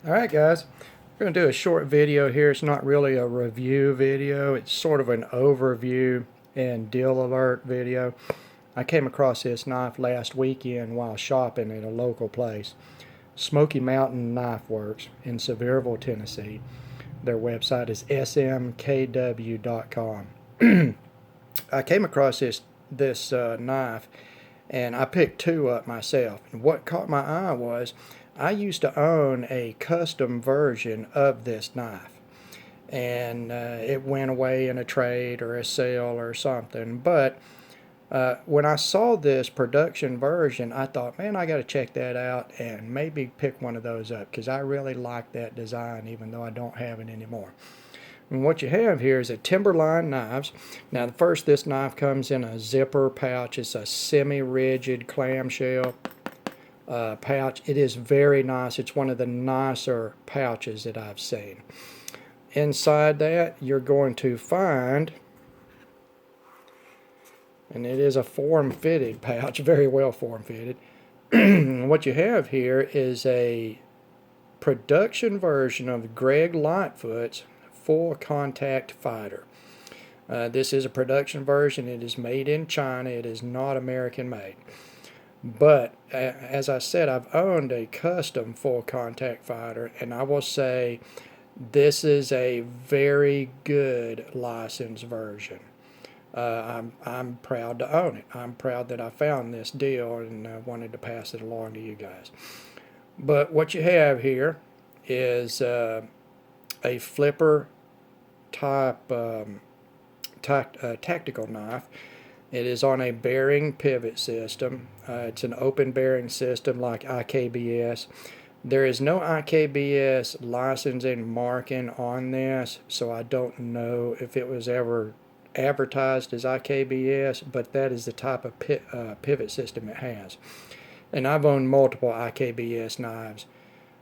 Alright guys, we're going to do a short video here. It's not really a review video, it's sort of an overview and deal alert video. I came across this knife last weekend while shopping at a local place, Smoky Mountain Knife Works in Sevierville, Tennessee. Their website is smkw.com. I came across this knife and I picked two up myself. And what caught my eye was I used to own a custom version of this knife, and it went away in a trade or a sale or something. But when I saw this production version, I thought, man, I got to check that out and maybe pick one of those up because I really like that design, even though I don't have it anymore. And what you have here is a Timberline knives. Now, first, this knife comes in a zipper pouch. It's a semi-rigid clamshell pouch. It is very nice. It's one of the nicer pouches that I've seen. Inside that, you're going to find, and it is a form-fitted pouch, very well form-fitted. What you have here is a production version of Greg Lightfoot's full contact fighter. This is a production version. It is made in China. It is not American made. But as I said, I've owned a custom full contact fighter, and I will say this is a very good licensed version. I'm proud to own it. I'm proud that I found this deal and I wanted to pass it along to you guys. But what you have here is a flipper type tactical knife. It is on a bearing pivot system. It's an open bearing system like IKBS. There is no IKBS licensing marking on this, so I don't know if it was ever advertised as IKBS, but that is the type of pivot system it has. And I've owned multiple IKBS knives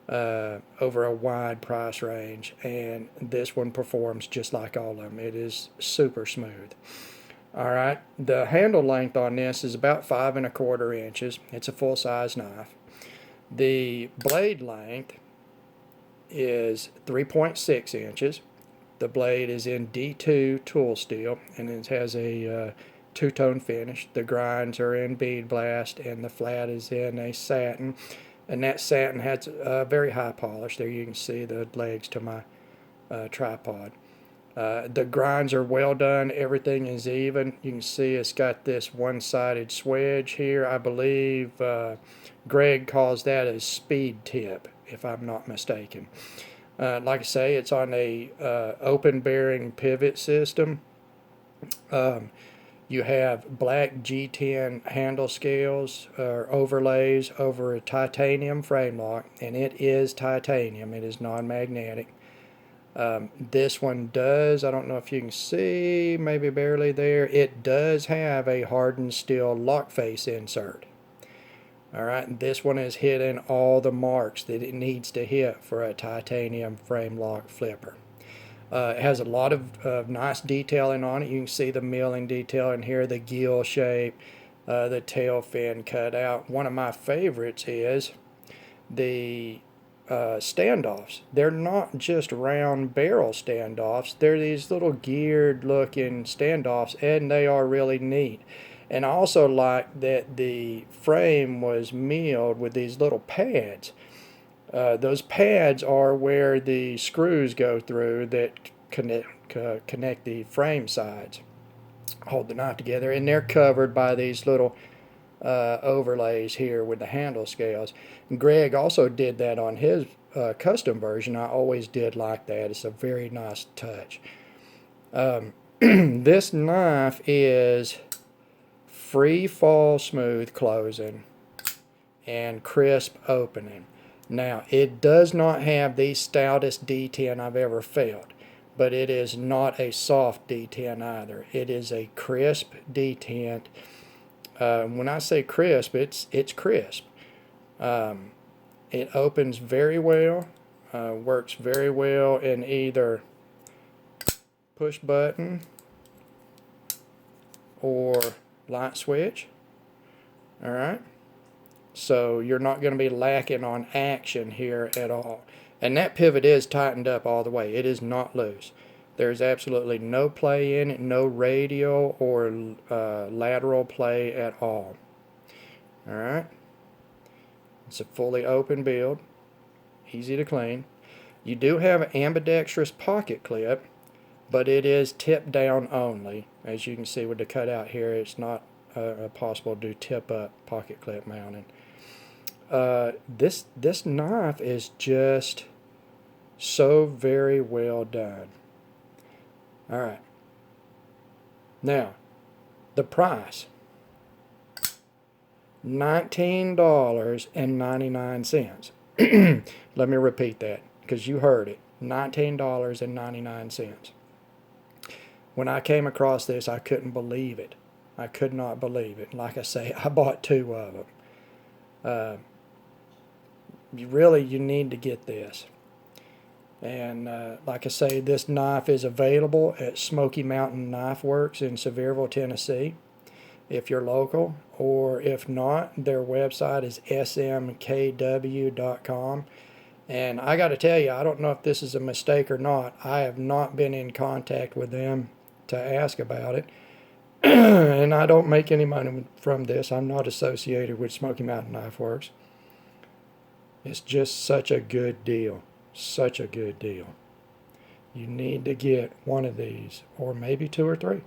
over a wide price range, and this one performs just like all of them. It is super smooth. Alright, the handle length on this is about 5 1/4 inches. It's a full-size knife. The blade length is 3.6 inches. The blade is in D2 tool steel, and it has a two-tone finish. The grinds are in bead blast, and the flat is in a satin. And that satin has a very high polish. There you can see the legs to my tripod. The grinds are well done. Everything is even. You can see it's got this one-sided swedge here. I believe Greg calls that a speed tip, if I'm not mistaken. Like I say, it's on a open bearing pivot system. You have black G10 handle scales or overlays over a titanium frame lock, and it is titanium. It is non-magnetic. This one does, I don't know if you can see, maybe barely there, it does have a hardened steel lock face insert. Alright, this one is hitting all the marks that it needs to hit for a titanium frame lock flipper. It has a lot of nice detailing on it. You can see the milling detail in here, the gill shape, the tail fin cut out. One of my favorites is the standoffs. They're not just round barrel standoffs. They're these little geared looking standoffs, and they are really neat. And I also like that the frame was milled with these little pads. Those pads are where the screws go through that connect the frame sides, hold the knife together, and they're covered by these little overlays here with the handle scales. And Greg also did that on his custom version. I always did like that. It's a very nice touch. This knife is free fall smooth closing and crisp opening. Now, it does not have the stoutest D10 I've ever felt, but it is not a soft D10 either. It is a crisp D10. When I say crisp, it's crisp. It opens very well, works very well in either push button or light switch. Alright. So you're not going to be lacking on action here at all. And that pivot is tightened up all the way. It is not loose. There's absolutely no play in it, no radial or lateral play at all. Alright. It's a fully open build. Easy to clean. You do have an ambidextrous pocket clip, but it is tip down only. As you can see with the cutout here, it's not possible to do tip up pocket clip mounting. This knife is just so very well done. Alright. Now, the price. $19.99. Let me repeat that, because you heard it. $19.99. When I came across this, I couldn't believe it. I could not believe it. Like I say, I bought 2 of them. You need to get this. And like I say, this knife is available at Smoky Mountain Knife Works in Sevierville, Tennessee, if you're local, or if not, their website is smkw.com. And I got to tell you, I don't know if this is a mistake or not. I have not been in contact with them to ask about it. And I don't make any money from this. I'm not associated with Smoky Mountain Knife Works. It's just such a good deal. Such a good deal. You need to get one of these, or maybe 2 or 3.